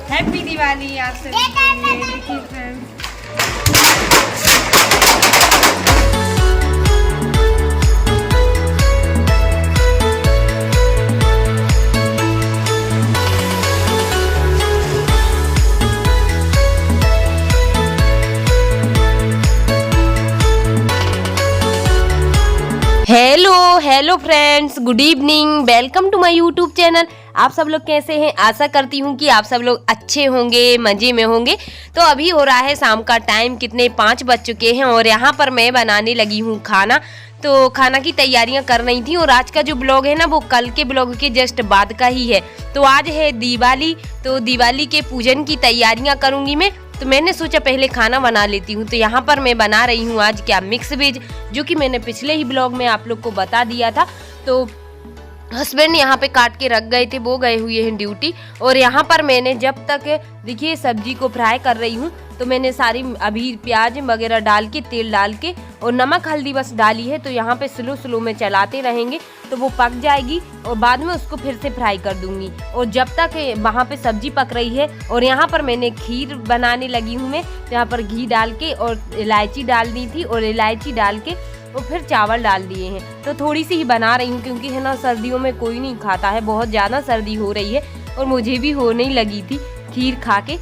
Happy Diwali आप सभी के लिए। देखिए friends, hello friends, good evening, welcome to my YouTube channel. आप सब लोग कैसे हैं? आशा करती हूँ कि आप सब लोग अच्छे होंगे, मज़े में होंगे। तो अभी हो रहा है शाम का टाइम, कितने 5 बज चुके हैं और यहाँ पर मैं बनाने लगी हूँ खाना। तो खाना की तैयारियां कर रही थी और आज का जो ब्लॉग है ना वो कल के ब्लॉग के जस्ट बाद का ही है। तो आज है दिवाली, तो दिवाली के पूजन की तैयारियां करूँगी मैं। तो मैंने सोचा पहले खाना बना लेती हूँ। तो यहाँ पर मैं बना रही हूँ आज क्या, मिक्स वेज, जो कि मैंने पिछले ही ब्लॉग में आप लोग को बता दिया था। तो हस्बैंड यहाँ पे काट के रख गए थे, वो गए हुए हैं ड्यूटी। और यहाँ पर मैंने जब तक देखिए सब्जी को फ्राई कर रही हूँ तो मैंने सारी अभी प्याज वगैरह डाल के, तेल डाल के और नमक हल्दी बस डाली है। तो यहाँ पे स्लो में चलाते रहेंगे तो वो पक जाएगी और बाद में उसको फिर से फ्राई कर दूंगी। और जब तक वहाँ पे सब्जी पक रही है और यहाँ पर मैंने खीर बनाने लगी हूँ मैं। तो यहाँ पर घी डाल के और इलायची डाल दी थी और इलायची डाल के और फिर चावल डाल दिए हैं। तो थोड़ी सी ही बना रही हूँ क्योंकि है ना सर्दियों में कोई नहीं खाता है, बहुत ज़्यादा सर्दी हो रही है और मुझे भी होने ही लगी थी खीर खा के।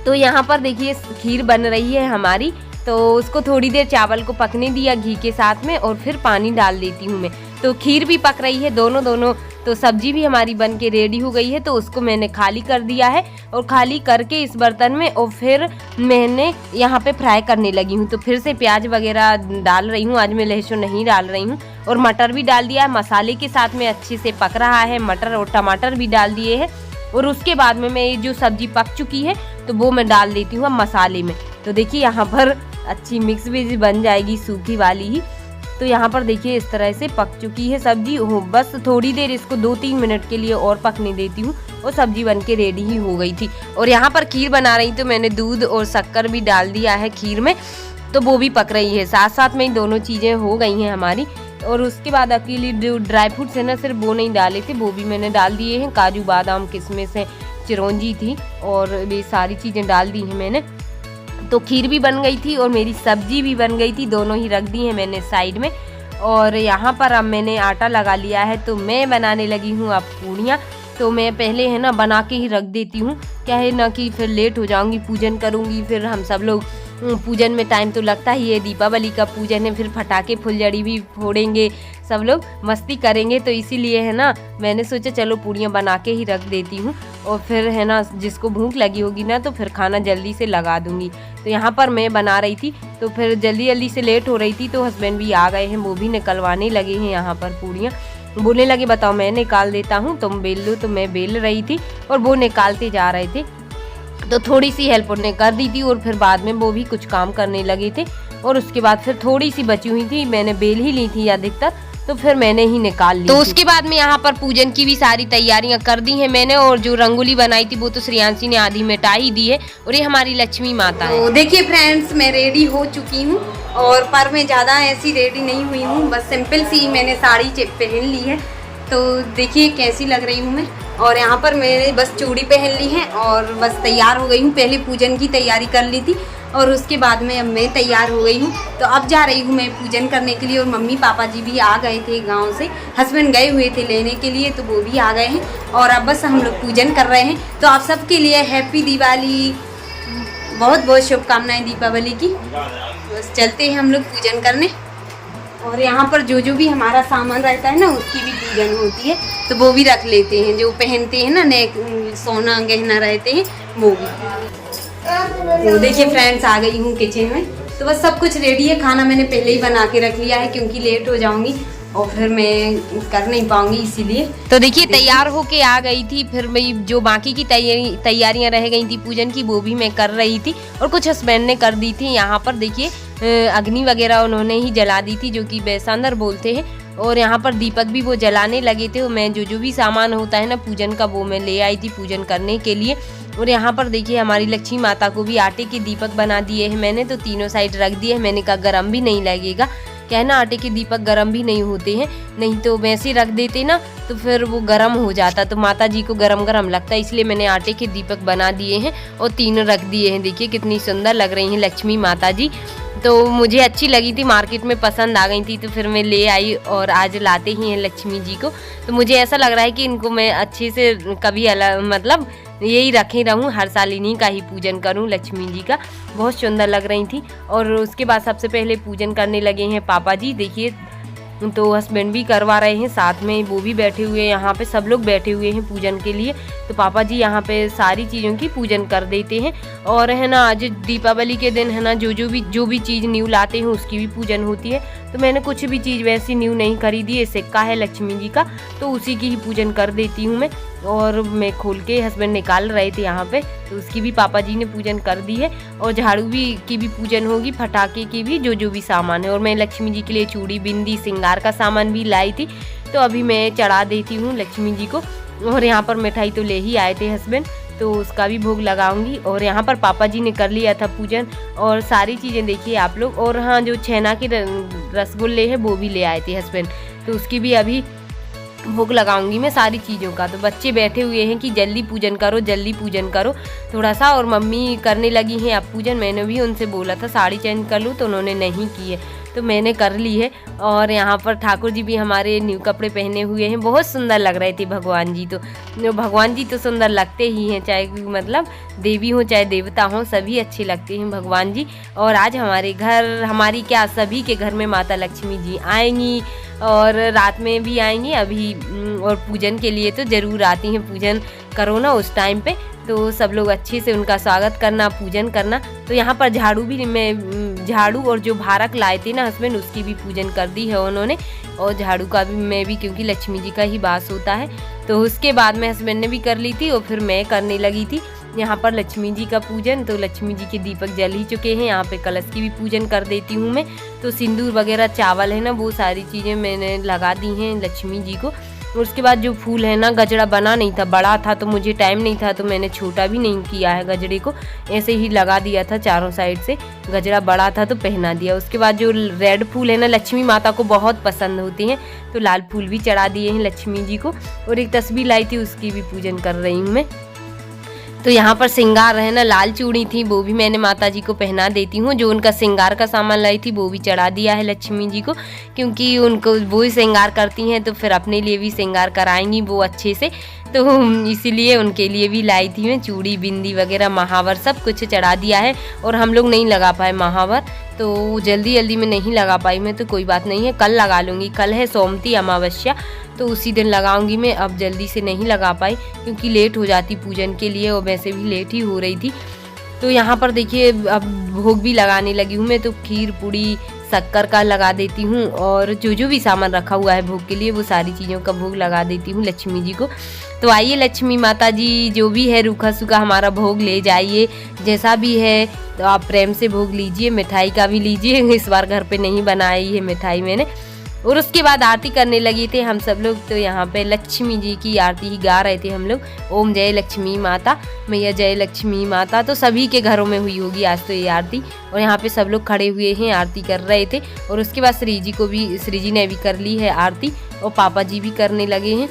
तो यहाँ पर देखिए खीर बन रही है हमारी। तो उसको थोड़ी देर चावल को पकने दिया घी के साथ में और फिर पानी डाल देती हूँ मैं। तो खीर भी पक रही है दोनों। तो सब्जी भी हमारी बन के रेडी हो गई है। तो उसको मैंने खाली कर दिया है और खाली करके इस बर्तन में और फिर मैंने यहाँ पे फ्राई करने लगी हूँ। तो फिर से प्याज वगैरह डाल रही हूँ, आज मैं लहसुन नहीं डाल रही हूँ। और मटर भी डाल दिया है, मसाले के साथ में अच्छे से पक रहा है। मटर और टमाटर भी डाल दिए हैं और उसके बाद में मैं ये जो सब्जी पक चुकी है तो वो मैं डाल देती हूँ मसाले में। तो देखिए यहाँ पर अच्छी मिक्स वेज बन जाएगी, सूखी वाली ही। तो यहाँ पर देखिए इस तरह से पक चुकी है सब्जी। बस थोड़ी देर इसको 2-3 मिनट के लिए और पकने देती हूँ और सब्जी बन के रेडी ही हो गई थी। और यहाँ पर खीर बना रही तो मैंने दूध और शक्कर भी डाल दिया है खीर में, तो वो भी पक रही है। साथ में ही दोनों चीज़ें हो गई हैं हमारी। और उसके बाद अकेली जो ड्राई फ्रूट्स है ना, सिर्फ वो नहीं डाले थे, वो भी मैंने डाल दिए हैं। काजू बादाम किशमिश है, चिरौंजी थी और ये सारी चीज़ें डाल दी हैं मैंने। तो खीर भी बन गई थी और मेरी सब्जी भी बन गई थी, दोनों ही रख दी है मैंने साइड में। और यहाँ पर अब मैंने आटा लगा लिया है तो मैं बनाने लगी हूँ अब पूड़ियाँ। तो मैं पहले है ना बना के ही रख देती हूँ, क्या है ना कि फिर लेट हो जाऊँगी, पूजन करूँगी, फिर हम सब लोग पूजन में टाइम तो लगता ही है। दीपावली का पूजन है, फिर पटाखे फुलझड़ी भी फोड़ेंगे, सब लोग मस्ती करेंगे। तो इसीलिए है ना मैंने सोचा चलो पूड़ियाँ बना के ही रख देती हूँ और फिर है ना जिसको भूख लगी होगी ना तो फिर खाना जल्दी से लगा दूँगी। तो यहाँ पर मैं बना रही थी तो फिर जल्दी से लेट हो रही थी। तो हस्बैंड भी आ गए हैं, वो भी निकलवाने लगे हैं यहाँ पर पूड़ियाँ। बोलने लगे बताओ मैं निकाल देता हूँ, तुम बेल लो। तो मैं बेल रही थी और वो निकालते जा रहे थे। तो थोड़ी सी हेल्प उन्हें कर दी थी और फिर बाद में वो भी कुछ काम करने लगे थे। और उसके बाद फिर थोड़ी सी बची हुई थी, मैंने बेल ही ली थी अधिकतर, तो फिर मैंने ही निकाल ली। तो उसके बाद में यहाँ पर पूजन की भी सारी तैयारियां कर दी हैं मैंने। और जो रंगोली बनाई थी वो तो श्रेयांशी ने आधी मिटा ही दी है। और ये हमारी लक्ष्मी माता है। तो देखिए फ्रेंड्स, मैं रेडी हो चुकी हूँ और पर मैं ज़्यादा ऐसी रेडी नहीं हुई हूँ, बस सिंपल सी मैंने साड़ी पहन ली है। तो देखिए कैसी लग रही हूँ मैं। और यहाँ पर मैंने बस चूड़ी पहन ली है और बस तैयार हो गई हूँ। पहले पूजन की तैयारी कर ली थी और उसके बाद में अब मैं तैयार हो गई हूँ। तो अब जा रही हूँ मैं पूजन करने के लिए। और मम्मी पापा जी भी आ गए थे गांव से, हस्बैंड गए हुए थे लेने के लिए, तो वो भी आ गए हैं और अब बस हम लोग पूजन कर रहे हैं। तो आप सबके लिए हैप्पी दिवाली, बहुत शुभकामनाएं दीपावली की। बस चलते हैं हम लोग पूजन करने। और यहाँ पर जो भी हमारा सामान रहता है ना उसकी भी पूजन होती है, तो वो भी रख लेते हैं। जो पहनते हैं ना नेक सोना गहना रहते हैं वो भी। तो देखिए फ्रेंड्स, आ गई हूँ किचन में। तो बस सब कुछ रेडी है। खाना मैंने पहले ही बना के रख लिया है क्योंकि लेट हो जाऊंगी और फिर मैं कर नहीं पाऊंगी, इसीलिए। तो देखिए तैयार होके आ गई थी। फिर मैं जो बाकी की तैयारियां रह गई थी पूजन की वो भी मैं कर रही थी और कुछ हस्बैंड ने कर दी थी। यहाँ पर देखिए अग्नि वगैरह उन्होंने ही जला दी थी, जो कि बेसांदर बोलते हैं। और यहाँ पर दीपक भी वो जलाने लगे थे। मैं जो भी सामान होता है ना पूजन का वो मैं ले आई थी पूजन करने के लिए। और यहाँ पर देखिए हमारी लक्ष्मी माता को भी आटे के दीपक बना दिए हैं मैंने, तो तीनों साइड रख दिए हैं। मैंने कहा गरम भी नहीं लगेगा, क्या है ना, आटे के दीपक गर्म भी नहीं होते हैं, नहीं तो वैसे रख देते ना तो फिर वो गर्म हो जाता, तो माता जी को गरम गरम लगता है, इसलिए मैंने आटे के दीपक बना दिए हैं और तीनों रख दिए हैं। देखिए कितनी सुंदर लग रही हैं लक्ष्मी माता जी। तो मुझे अच्छी लगी थी, मार्केट में पसंद आ गई थी, तो फिर मैं ले आई और आज लाते ही हैं लक्ष्मी जी को। तो मुझे ऐसा लग रहा है कि इनको मैं अच्छे से कभी अलग मतलब यही रखे रहूं, हर साल इन्हीं का ही पूजन करूं लक्ष्मी जी का। बहुत सुंदर लग रही थी। और उसके बाद सबसे पहले पूजन करने लगे हैं पापा जी। देखिए तो हस्बैंड भी करवा रहे हैं, साथ में वो भी बैठे हुए हैं, यहाँ पे सब लोग बैठे हुए हैं पूजन के लिए। तो पापा जी यहाँ पे सारी चीज़ों की पूजन कर देते हैं। और है ना, आज दीपावली के दिन है ना, जो भी चीज़ न्यू लाते हैं उसकी भी पूजन होती है। तो मैंने कुछ भी चीज़ वैसी न्यू नहीं खरीदी है, सिक्का है लक्ष्मी जी का, तो उसी की ही पूजन कर देती हूँ मैं। और मैं खोल के हस्बैंड निकाल रहे थे यहाँ पे, तो उसकी भी पापा जी ने पूजन कर दी है। और झाड़ू भी की भी पूजन होगी, पटाखे की भी, जो भी सामान है। और मैं लक्ष्मी जी के लिए चूड़ी, बिंदी, श्रृंगार का सामान भी लाई थी, तो अभी मैं चढ़ा देती हूँ लक्ष्मी जी को। और यहाँ पर मिठाई तो ले ही आए थे हस्बैंड, तो उसका भी भोग लगाऊंगी। और यहाँ पर पापा जी ने कर लिया था पूजन और सारी चीज़ें देखिए आप लोग। और हाँ, जो छेना के रसगुल्ले हैं वो भी ले आए थे हस्बैंड, तो उसकी भी अभी भोग लगाऊंगी मैं सारी चीज़ों का। तो बच्चे बैठे हुए हैं कि जल्दी पूजन करो, जल्दी पूजन करो थोड़ा सा। और मम्मी करने लगी हैं अब पूजन। मैंने भी उनसे बोला था साड़ी चेंज कर लूँ, तो उन्होंने नहीं की है, तो मैंने कर ली है। और यहाँ पर ठाकुर जी भी हमारे न्यू कपड़े पहने हुए हैं, बहुत सुंदर लग रहे थे भगवान जी। तो भगवान जी तो सुंदर लगते ही हैं, चाहे मतलब देवी हो चाहे देवता हो, सभी अच्छे लगते हैं भगवान जी। और आज हमारे घर, हमारी क्या सभी के घर में माता लक्ष्मी जी आएंगी और रात में भी आएंगी अभी। और पूजन के लिए तो ज़रूर आती हैं, पूजन करो ना उस टाइम पे, तो सब लोग अच्छे से उनका स्वागत करना, पूजन करना। तो यहाँ पर झाड़ू भी मैं, झाड़ू और जो भारक लाए थे ना हस्बैंड, उसकी भी पूजन कर दी है उन्होंने। और झाड़ू का भी मैं भी, क्योंकि लक्ष्मी जी का ही वास होता है, तो उसके बाद में हस्बैंड ने भी कर ली थी और फिर मैं करने लगी थी यहाँ पर लक्ष्मी जी का पूजन। तो लक्ष्मी जी के दीपक जल ही चुके हैं, यहाँ पे कलश की भी पूजन कर देती हूँ मैं। तो सिंदूर वगैरह, चावल है ना, वो सारी चीज़ें मैंने लगा दी हैं लक्ष्मी जी को। और उसके बाद जो फूल है ना, गजरा बना नहीं था, बड़ा था तो मुझे टाइम नहीं था, तो मैंने छोटा भी नहीं किया है गजरे को, ऐसे ही लगा दिया था चारों साइड से। गजरा बड़ा था तो पहना दिया। उसके बाद जो रेड फूल है ना, लक्ष्मी माता को बहुत पसंद होते हैं, तो लाल फूल भी चढ़ा दिए हैं लक्ष्मी जी को। और एक तस्वीर लाई थी, उसकी भी पूजन कर रही हूँ मैं। तो यहाँ पर श्रृंगार है ना, लाल चूड़ी थी, वो भी मैंने माता जी को पहना देती हूँ। जो उनका श्रृंगार का सामान लाई थी वो भी चढ़ा दिया है लक्ष्मी जी को, क्योंकि उनको वो ही श्रृंगार करती हैं, तो फिर अपने लिए भी श्रृंगार कराएंगी वो अच्छे से, तो इसीलिए उनके लिए भी लाई थी मैं चूड़ी, बिंदी वगैरह, महावर सब कुछ चढ़ा दिया है। और हम लोग नहीं लगा पाए महावर, तो जल्दी में नहीं लगा पाई मैं, तो कोई बात नहीं है, कल लगा लूँगी। कल है सोमती अमावस्या, तो उसी दिन लगाऊंगी मैं। अब जल्दी से नहीं लगा पाई क्योंकि लेट हो जाती पूजन के लिए, और वैसे भी लेट ही हो रही थी। तो यहाँ पर देखिए अब भोग भी लगाने लगी हूँ मैं, तो खीर, पूड़ी, शक्कर का लगा देती हूँ। और जो भी सामान रखा हुआ है भोग के लिए, वो सारी चीज़ों का भोग लगा देती हूँ लक्ष्मी जी को। तो आइए लक्ष्मी माता जी, जो भी है रूखा सूखा हमारा भोग ले जाइए, जैसा भी है तो आप प्रेम से भोग लीजिए। मिठाई का भी लीजिए, इस बार घर पे नहीं बनाई है मिठाई मैंने। और उसके बाद आरती करने लगे थे हम सब लोग। तो यहाँ पे लक्ष्मी जी की आरती ही गा रहे थे हम लोग, ओम जय लक्ष्मी माता, मैया जय लक्ष्मी माता। तो सभी के घरों में हुई होगी आज तो ये आरती, और यहाँ पे सब लोग खड़े हुए हैं, आरती कर रहे थे। और उसके बाद श्री जी ने भी कर ली है आरती, और पापा जी भी करने लगे हैं।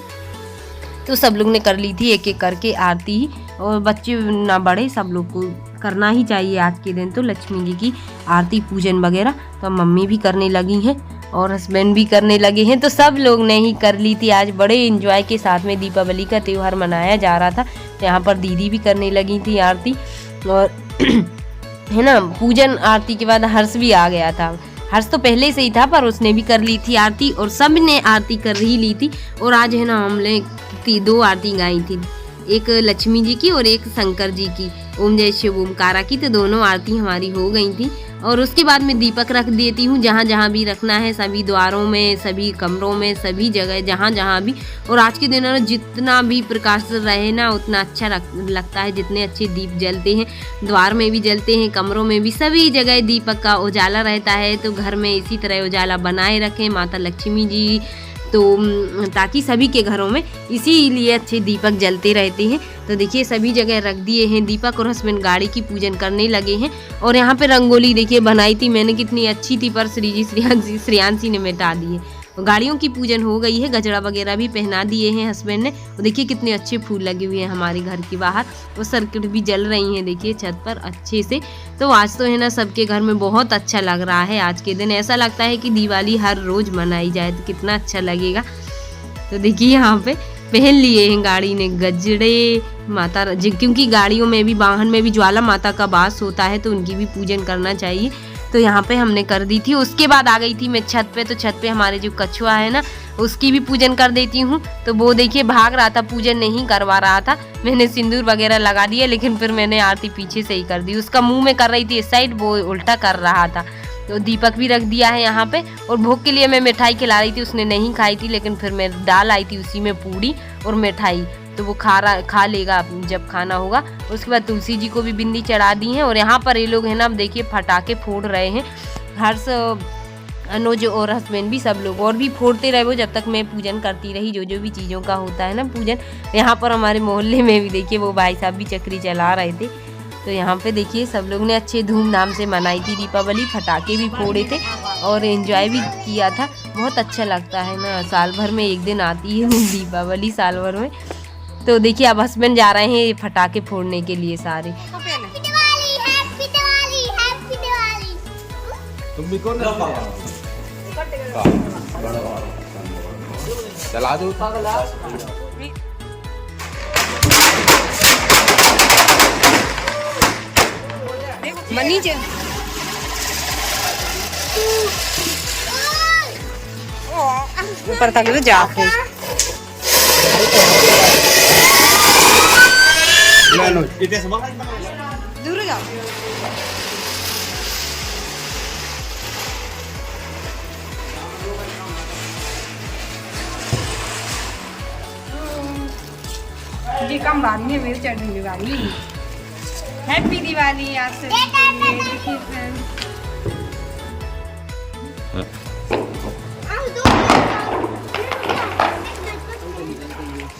तो सब लोग ने कर ली थी एक एक करके आरती ही, और बच्चे ना बड़े सब लोग को करना ही चाहिए आज के दिन तो लक्ष्मी जी की आरती, पूजन वगैरह। तो मम्मी भी करने लगी हैं और हस्बैंड भी करने लगे हैं, तो सब लोग ने ही कर ली थी। आज बड़े एंजॉय के साथ में दीपावली का त्यौहार मनाया जा रहा था। यहाँ पर दीदी भी करने लगी थी आरती, और है ना, पूजन आरती के बाद हर्ष भी आ गया था। हर्ष तो पहले से ही था, पर उसने भी कर ली थी आरती, और सब ने आरती कर ही ली थी। और आज है ना, हमने 2 आरती गाई थी, एक लक्ष्मी जी की और एक शंकर जी की, ओम जय शिव ओमकारा की। तो दोनों आरती हमारी हो गई थी। और उसके बाद मैं दीपक रख देती हूँ जहाँ जहाँ भी रखना है, सभी द्वारों में, सभी कमरों में, सभी जगह जहाँ जहाँ भी। और आज के दिन ना जितना भी प्रकाश रहे ना उतना अच्छा लगता है, जितने अच्छे दीप जलते हैं, द्वार में भी जलते हैं, कमरों में भी, सभी जगह दीपक का उजाला रहता है। तो घर में इसी तरह उजाला बनाए रखें। माता लक्ष्मी जी तो ताकि सभी के घरों में इसीलिए अच्छे दीपक जलते रहते हैं। तो देखिए सभी जगह रख दिए हैं दीपक और हस्बैंड गाड़ी की पूजन करने लगे हैं। और यहाँ पे रंगोली देखिए बनाई थी मैंने, कितनी अच्छी थी, पर श्रेयांशी ने मिटा दी है। गाड़ियों की पूजन हो गई है, गजरा वगैरह भी पहना दिए हैं हस्बैंड ने। और देखिए कितने अच्छे फूल लगे हुए हैं हमारे घर के बाहर, और सर्किट भी जल रही हैं देखिए छत पर अच्छे से। तो आज तो है ना सबके घर में बहुत अच्छा लग रहा है। आज के दिन ऐसा लगता है कि दिवाली हर रोज मनाई जाए तो कितना अच्छा लगेगा। तो देखिए यहाँ पे पहन लिए हैं गाड़ी ने गजरे माता, क्योंकि गाड़ियों में भी वाहन में भी ज्वाला माता का वास होता है तो उनकी भी पूजन करना चाहिए। तो यहाँ पे हमने कर दी थी। उसके बाद आ गई थी मैं छत पे। तो छत पे हमारे जो कछुआ है ना उसकी भी पूजन कर देती हूँ। तो वो देखिए भाग रहा था, पूजन नहीं करवा रहा था। मैंने सिंदूर वगैरह लगा दिया, लेकिन फिर मैंने आरती पीछे से ही कर दी। उसका मुंह में कर रही थी इस साइड, वो उल्टा कर रहा था। तो दीपक भी रख दिया है यहाँ पे। और भोग के लिए मैं मिठाई खिला रही थी, उसने नहीं खाई थी, लेकिन फिर मैं डाल आई थी उसी में पूड़ी और मिठाई। तो वो खा लेगा जब खाना होगा। उसके बाद तुलसी जी को भी बिंदी चढ़ा दी है। और यहाँ पर ये लोग है ना, अब देखिए पटाखे फोड़ रहे हैं। हर्ष, अनुज और हस्बैंड भी, सब लोग और भी फोड़ते रहे वो जब तक मैं पूजन करती रही, जो भी चीज़ों का होता है ना पूजन। यहाँ पर हमारे मोहल्ले में भी देखिए वो भाई साहब भी चक्री चला रहे थे। तो यहाँ पे देखिए सब लोग ने अच्छे धूमधाम से मनाई थी दीपावली, पटाखे भी फोड़े थे और एंजॉय भी किया था। बहुत अच्छा लगता है ना, साल भर में एक दिन आती है दीपावली, साल भर में। तो देखिए अब हस्बैंड जा रहे हैं पटाखे फोड़ने के लिए सारे। चला दो। मनी जे ऊपर तक तो जाके दूर जाओ। ये कम बारी है, मेरी चढ़ने की बारी है। हैप्पी दिवाली आज से।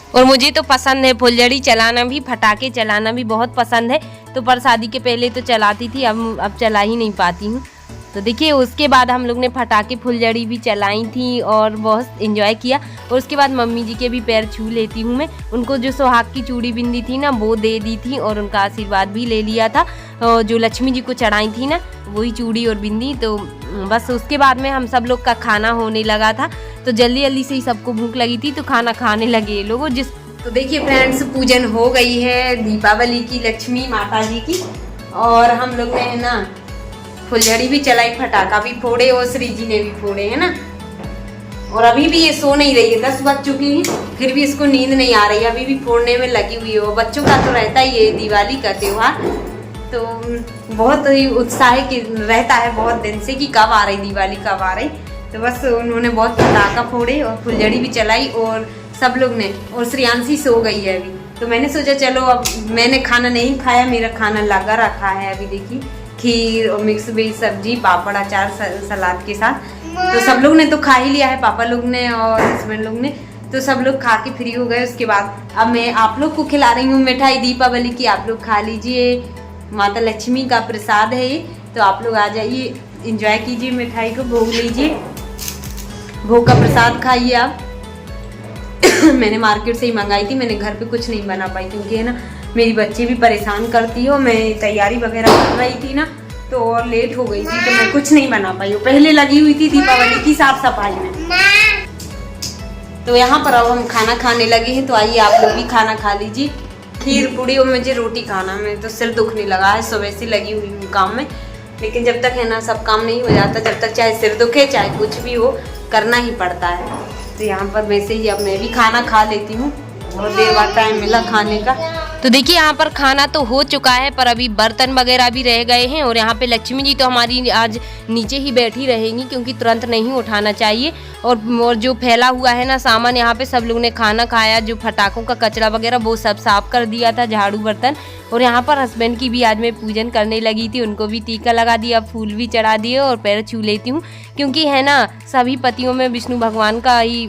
और मुझे तो पसंद है फुलझड़ी चलाना भी, पटाखे चलाना भी बहुत पसंद है। तो पर शादी के पहले तो चलाती थी, अब चला ही नहीं पाती हूँ। तो देखिए उसके बाद हम लोग ने पटाखे फुलझड़ी भी चलाई थी और बहुत एंजॉय किया। और उसके बाद मम्मी जी के भी पैर छू लेती हूँ मैं। उनको जो सुहाग की चूड़ी बिंदी थी ना वो दे दी थी और उनका आशीर्वाद भी ले लिया था। जो लक्ष्मी जी को चढ़ाई थी ना वही चूड़ी और बिंदी। तो बस उसके बाद में हम सब लोग का खाना होने लगा था। तो जल्दी जल्दी से ही सबको भूख लगी थी तो खाना खाने लगे लोगों। तो देखिए फ्रेंड्स, पूजन हो गई है दीपावली की, लक्ष्मी माता जी की। और हम लोग ने है ना फुलझड़ी भी चलाई, पटाखा भी फोड़े और श्री जी ने भी फोड़े है ना। और अभी भी ये सो नहीं रही है, 10 बज चुकी है, फिर भी इसको नींद नहीं आ रही है, अभी भी फोड़ने में लगी हुई है। बच्चों का तो रहता ही है दिवाली का त्योहार, तो बहुत ही उत्साह रहता है बहुत दिन से कि कब आ रही दिवाली, कब आ रही। तो बस उन्होंने बहुत पटाखा फोड़े और फुलझड़ी भी चलाई और सब लोग ने। और श्रेयांशी सो गई है अभी। तो मैंने सोचा चलो, अब मैंने खाना नहीं खाया, मेरा खाना लगा रखा है। अभी देखिए खीर और मिक्स वेज सब्जी, पापड़, अचार, सलाद के साथ। तो सब लोग ने तो खा ही लिया है, पापा लोग ने और हस्बैंड लोग ने। तो सब लोग खा के फ्री हो गए। उसके बाद अब मैं आप लोग को खिला रही हूँ मिठाई दीपावली की, आप लोग खा लीजिए। माता लक्ष्मी का प्रसाद है ये, तो आप लोग आ जाइए, एंजॉय कीजिए मिठाई को, भोग लीजिए, भोग का प्रसाद खाइए आप। मैंने मार्केट से ही मंगाई थी, मैंने घर पे कुछ नहीं बना पाई क्योंकि है ना मेरी बच्ची भी परेशान करती हो। मैं तैयारी वगैरह कर रही थी ना तो और लेट हो गई थी, तो मैं कुछ नहीं बना पाई। पहले लगी हुई थी दीपावली की साफ सफाई में। तो यहाँ पर अब हम खाना खाने लगे हैं, तो आइए आप लोग भी खाना खा लीजिए। खीर पूड़ी और मुझे रोटी खाना, मैं तो सिर दुखने लगा है, सुबह से लगी हुई हूँ काम में। लेकिन जब तक है ना सब काम नहीं हो जाता, जब तक चाहे सिर दुखे चाहे कुछ भी हो, करना ही पड़ता है। तो यहाँ पर वैसे ही अब मैं भी खाना खा लेती हूँ, बहुत देर बाद टाइम मिला खाने का। तो देखिए यहाँ पर खाना तो हो चुका है, पर अभी बर्तन वगैरह भी रह गए हैं। और यहाँ पे लक्ष्मी जी तो हमारी आज नीचे ही बैठी रहेंगी, क्योंकि तुरंत नहीं उठाना चाहिए। और जो फैला हुआ है ना सामान, यहाँ पे सब लोग ने खाना खाया, जो फटाकों का कचरा वगैरह वो सब साफ कर दिया था, झाड़ू बर्तन। और यहाँ पर हस्बैंड की भी आज मैं पूजन करने लगी थी, उनको भी टीका लगा दिया, फूल भी चढ़ा दिए और पैर छू लेती हूँ, क्योंकि है ना सभी पतियों में विष्णु भगवान का ही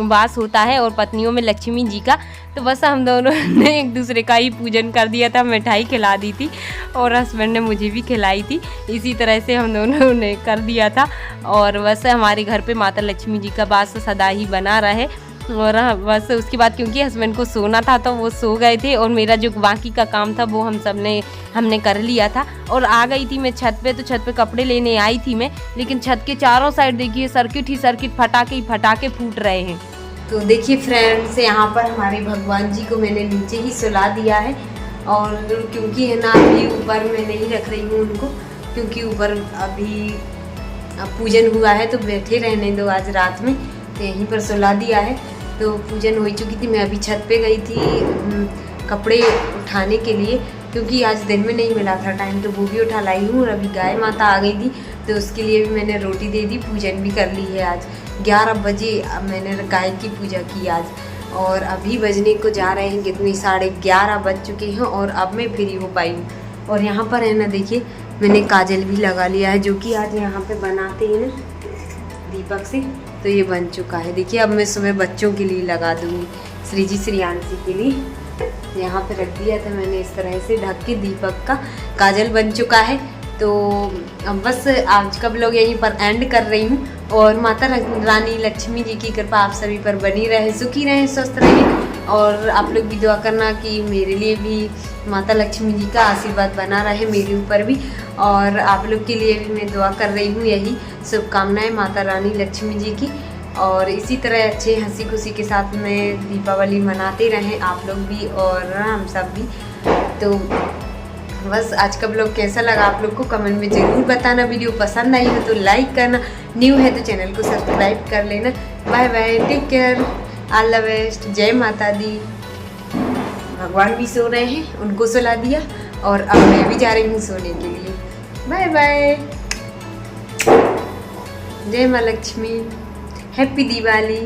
वास होता है और पत्नियों में लक्ष्मी जी का। तो बस हम दोनों ने एक दूसरे का ही पूजन कर दिया था। मिठाई खिला दी थी और हस्बैंड ने मुझे भी खिलाई थी, इसी तरह से हम दोनों ने कर दिया था। और बस हमारे घर पे माता लक्ष्मी जी का वास सदा ही बना रहे। और बस उसके बाद क्योंकि हस्बैंड को सोना था तो वो सो गए थे, और मेरा जो बाकी का काम था वो हमने कर लिया था। और आ गई थी मैं छत पे, तो छत पे कपड़े लेने आई थी मैं, लेकिन छत के चारों साइड देखिए सर्किट ही सर्किट, फटाके ही फटाके फूट रहे हैं। तो देखिए फ्रेंड्स, यहाँ पर हमारे भगवान जी को मैंने नीचे ही सुला दिया है। और क्योंकि है ना अभी ऊपर मैं नहीं रख रही हूँ उनको, क्योंकि ऊपर अभी पूजन हुआ है तो बैठे रहने दो आज रात में, तो यहीं पर सुला दिया है। तो पूजन हो चुकी थी, मैं अभी छत पे गई थी कपड़े उठाने के लिए, क्योंकि आज दिन में नहीं मिला था टाइम, तो वो भी उठा लाई हूँ। और अभी गाय माता आ गई थी तो उसके लिए भी मैंने रोटी दे दी, पूजन भी कर ली है। आज 11 बजे मैंने गाय की पूजा की आज, और अभी बजने को जा रहे हैं कितनी 11:30 बज चुके हैं, और अब मैं फ्री हो पाई हूँ। और यहाँ पर है ना देखिए मैंने काजल भी लगा लिया है, जो कि आज यहाँ पे बनाते हैं ना दीपक से, तो ये बन चुका है। देखिए अब मैं सुबह बच्चों के लिए लगा दूँगी, श्री जी श्रीयांशी के लिए यहाँ पे रख दिया था मैंने इस तरह से ढक के। दीपक का काजल बन चुका है। तो अब बस आज का व्लॉग यहीं पर एंड कर रही हूँ, और माता रानी लक्ष्मी जी की कृपा आप सभी पर बनी रहे, सुखी रहें, स्वस्थ रहें। और आप लोग भी दुआ करना कि मेरे लिए भी माता लक्ष्मी जी का आशीर्वाद बना रहे, मेरे ऊपर भी। और आप लोग के लिए भी मैं दुआ कर रही हूँ, यही शुभकामनाएं माता रानी लक्ष्मी जी की। और इसी तरह अच्छे हंसी खुशी के साथ में दीपावली मनाते रहें आप लोग भी और हम सब भी। तो बस आज का ब्लॉग कैसा लगा आप लोग को कमेंट में ज़रूर बताना। वीडियो पसंद आई हो तो लाइक करना, न्यू है तो चैनल को सब्सक्राइब कर लेना। Bye bye, take care, all the best, जय माता दी। भगवान भी सो रहे हैं, उनको सुला दिया, और अब मैं भी जा रही हूँ सोने के लिए। बाय बाय, जय माँ लक्ष्मी, हैप्पी दिवाली।